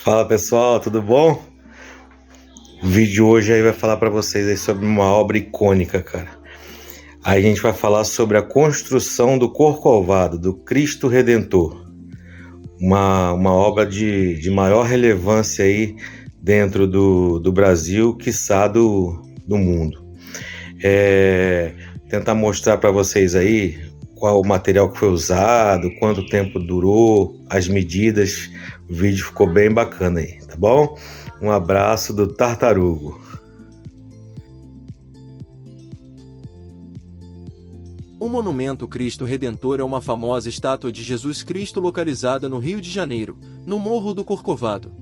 Fala pessoal, tudo bom? O vídeo de hoje aí vai falar para vocês aí sobre uma obra icônica, cara. Aí a gente vai falar sobre a construção do Corcovado, do Cristo Redentor. Uma obra de maior relevância aí dentro do Brasil, quiçá do mundo. Tentar mostrar para vocês aí qual o material que foi usado, quanto tempo durou, as medidas. O vídeo ficou bem bacana aí, tá bom? Um abraço do Tartarugo. O Monumento Cristo Redentor é uma famosa estátua de Jesus Cristo localizada no Rio de Janeiro, no Morro do Corcovado.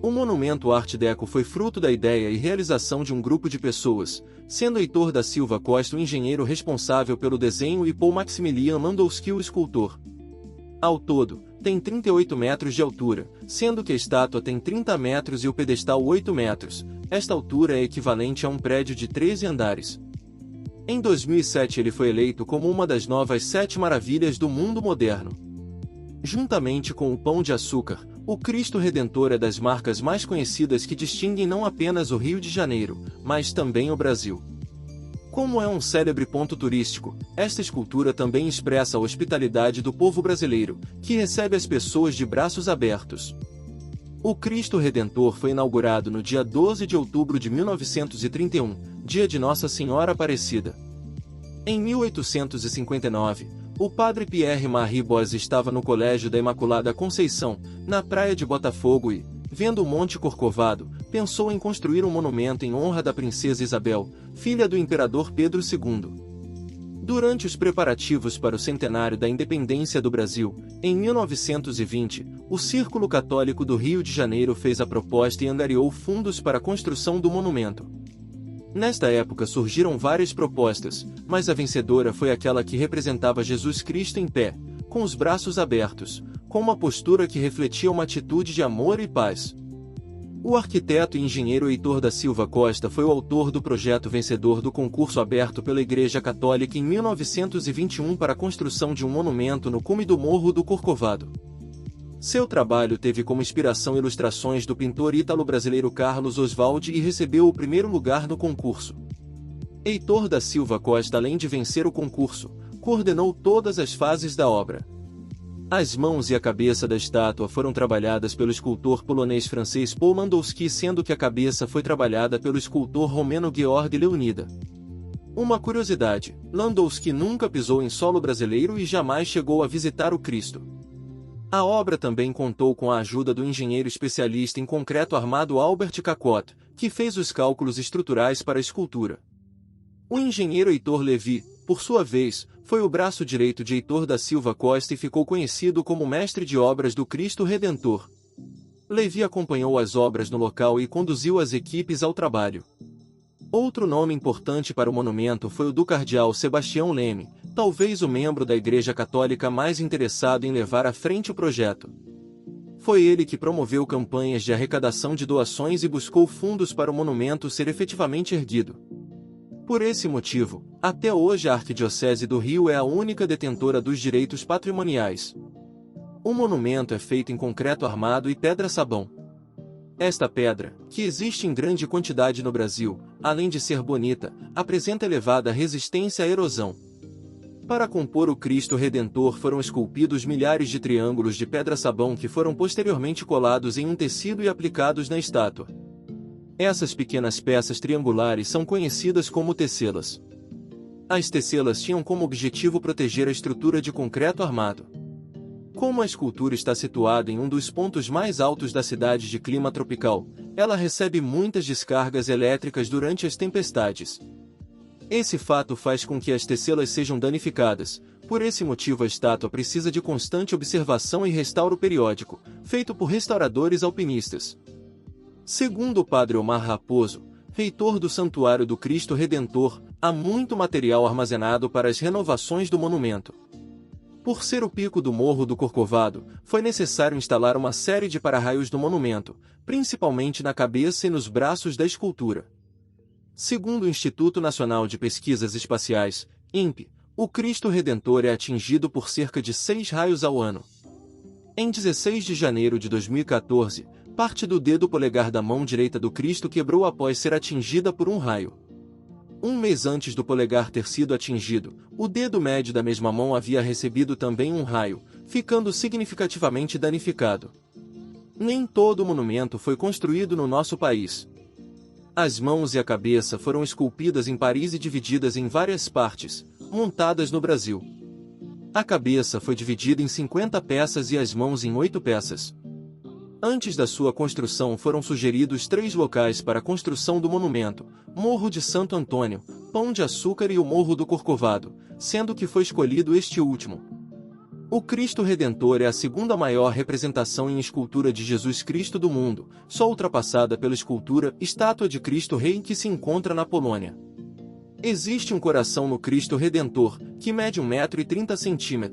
O monumento Art Deco foi fruto da ideia e realização de um grupo de pessoas, sendo Heitor da Silva Costa o engenheiro responsável pelo desenho e Paul Maximilian Landowski o escultor. Ao todo, tem 38 metros de altura, sendo que a estátua tem 30 metros e o pedestal 8 metros. Esta altura é equivalente a um prédio de 13 andares. Em 2007 ele foi eleito como uma das novas 7 maravilhas do mundo moderno. Juntamente com o Pão de Açúcar, o Cristo Redentor é das marcas mais conhecidas que distinguem não apenas o Rio de Janeiro, mas também o Brasil. Como é um célebre ponto turístico, esta escultura também expressa a hospitalidade do povo brasileiro, que recebe as pessoas de braços abertos. O Cristo Redentor foi inaugurado no dia 12 de outubro de 1931, dia de Nossa Senhora Aparecida. Em 1859, o padre Pierre-Marie Bos estava no Colégio da Imaculada Conceição, na praia de Botafogo e, vendo o Monte Corcovado, pensou em construir um monumento em honra da princesa Isabel, filha do imperador Pedro II. Durante os preparativos para o centenário da independência do Brasil, em 1920, o Círculo Católico do Rio de Janeiro fez a proposta e angariou fundos para a construção do monumento. Nesta época surgiram várias propostas, mas a vencedora foi aquela que representava Jesus Cristo em pé, com os braços abertos, com uma postura que refletia uma atitude de amor e paz. O arquiteto e engenheiro Heitor da Silva Costa foi o autor do projeto vencedor do concurso aberto pela Igreja Católica em 1921 para a construção de um monumento no cume do Morro do Corcovado. Seu trabalho teve como inspiração ilustrações do pintor ítalo-brasileiro Carlos Oswald e recebeu o primeiro lugar no concurso. Heitor da Silva Costa, além de vencer o concurso, coordenou todas as fases da obra. As mãos e a cabeça da estátua foram trabalhadas pelo escultor polonês-francês Paul Landowski, sendo que a cabeça foi trabalhada pelo escultor romeno Georg Leonida. Uma curiosidade, Landowski nunca pisou em solo brasileiro e jamais chegou a visitar o Cristo. A obra também contou com a ajuda do engenheiro especialista em concreto armado Albert Cacot, que fez os cálculos estruturais para a escultura. O engenheiro Heitor Levi, por sua vez, foi o braço direito de Heitor da Silva Costa e ficou conhecido como mestre de obras do Cristo Redentor. Levi acompanhou as obras no local e conduziu as equipes ao trabalho. Outro nome importante para o monumento foi o do cardeal Sebastião Leme, talvez o membro da Igreja Católica mais interessado em levar à frente o projeto. Foi ele que promoveu campanhas de arrecadação de doações e buscou fundos para o monumento ser efetivamente erguido. Por esse motivo, até hoje a Arquidiocese do Rio é a única detentora dos direitos patrimoniais. O monumento é feito em concreto armado e pedra-sabão. Esta pedra, que existe em grande quantidade no Brasil, além de ser bonita, apresenta elevada resistência à erosão. Para compor o Cristo Redentor foram esculpidos milhares de triângulos de pedra-sabão que foram posteriormente colados em um tecido e aplicados na estátua. Essas pequenas peças triangulares são conhecidas como tesselas. As tesselas tinham como objetivo proteger a estrutura de concreto armado. Como a escultura está situada em um dos pontos mais altos da cidade de clima tropical, ela recebe muitas descargas elétricas durante as tempestades. Esse fato faz com que as tesselas sejam danificadas, por esse motivo a estátua precisa de constante observação e restauro periódico, feito por restauradores alpinistas. Segundo o padre Omar Raposo, reitor do Santuário do Cristo Redentor, há muito material armazenado para as renovações do monumento. Por ser o pico do Morro do Corcovado, foi necessário instalar uma série de para-raios no monumento, principalmente na cabeça e nos braços da escultura. Segundo o Instituto Nacional de Pesquisas Espaciais, INPE, o Cristo Redentor é atingido por cerca de 6 raios ao ano. Em 16 de janeiro de 2014, Parte do dedo polegar da mão direita do Cristo quebrou após ser atingida por um raio. Um mês antes do polegar ter sido atingido, o dedo médio da mesma mão havia recebido também um raio, ficando significativamente danificado. Nem todo o monumento foi construído no nosso país. As mãos e a cabeça foram esculpidas em Paris e divididas em várias partes, montadas no Brasil. A cabeça foi dividida em 50 peças e as mãos em 8 peças. Antes da sua construção foram sugeridos 3 locais para a construção do monumento: Morro de Santo Antônio, Pão de Açúcar e o Morro do Corcovado, sendo que foi escolhido este último. O Cristo Redentor é a segunda maior representação em escultura de Jesus Cristo do mundo, só ultrapassada pela escultura Estátua de Cristo Rei que se encontra na Polônia. Existe um coração no Cristo Redentor, que mede 1,30 m.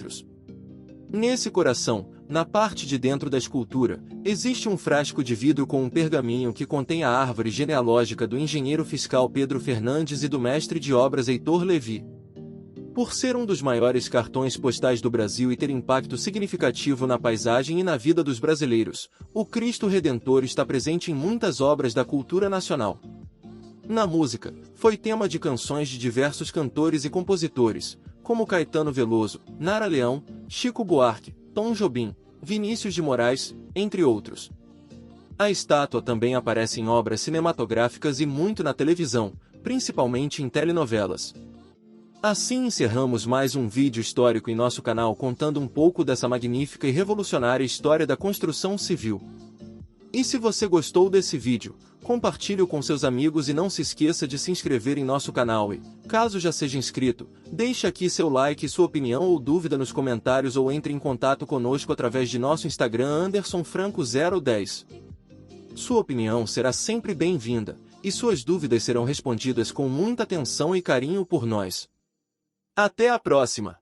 Nesse coração, na parte de dentro da escultura, existe um frasco de vidro com um pergaminho que contém a árvore genealógica do engenheiro fiscal Pedro Fernandes e do mestre de obras Heitor Levi. Por ser um dos maiores cartões postais do Brasil e ter impacto significativo na paisagem e na vida dos brasileiros, o Cristo Redentor está presente em muitas obras da cultura nacional. Na música, foi tema de canções de diversos cantores e compositores, como Caetano Veloso, Nara Leão, Chico Buarque, Tom Jobim, Vinícius de Moraes, entre outros. A estátua também aparece em obras cinematográficas e muito na televisão, principalmente em telenovelas. Assim encerramos mais um vídeo histórico em nosso canal contando um pouco dessa magnífica e revolucionária história da construção civil. E se você gostou desse vídeo, compartilhe-o com seus amigos e não se esqueça de se inscrever em nosso canal e, caso já seja inscrito, deixe aqui seu like e sua opinião ou dúvida nos comentários ou entre em contato conosco através de nosso Instagram AndersonFranco010. Sua opinião será sempre bem-vinda, e suas dúvidas serão respondidas com muita atenção e carinho por nós. Até a próxima!